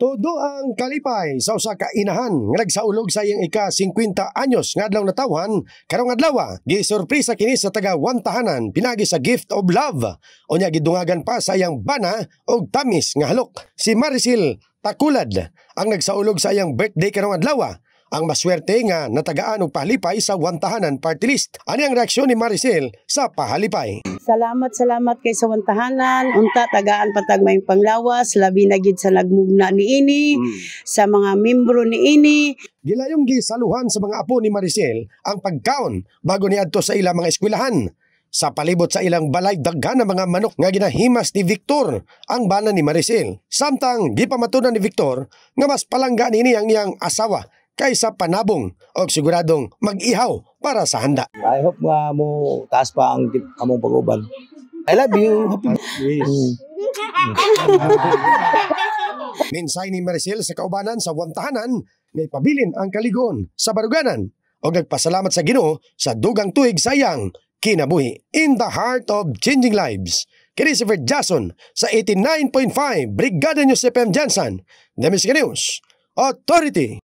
Todo ang kalipay sa usa ka inahan nga nagsaulog sa iyang ika-50 anyos nga adlaw na tawhan karong adlaw gisurpresa kini sa taga Wantahanan pinagi sa gift of love. Unya gidungagan pa sa iyang bana og tamis nga halok. Si Maricel Takulad ang nagsaulog sa iyang birthday karong adlaw. Ang maswerte nga natagaan og pahalipay sa Wantahanan Party List. Ani ang reaksyon ni Maricel sa pahalipay? Salamat kay sa Wantahanan. Unta tagaan patag may panglawas, labi na gid sa nagmugna niini, sa mga membro niini. Gilayong gisaluhan sa mga apo ni Maricel ang pagkaon bago niadto sa ilang mga eskwelahan. Sa palibot sa ilang balay daghan ang mga manok nga ginahimas ni Victor ang bana ni Maricel. Samtang gipamatunan ni Victor nga mas palangga nini ang iyang asawa kaysa panabong o siguradong mag-ihaw para sa handa. I hope nga mo taas pa ang among pag-uban. I love you. Minsay ni Maricel sa kaubanan sa Wantahanan nga ipabilin ang kaligon sa baruganan o nagpasalamat sa Ginoo sa dugang tuig sa iyang kinabuhi. In the heart of changing lives, Christopher Jason sa 89.5 Brigada News FM Jansan, The Music News Authority.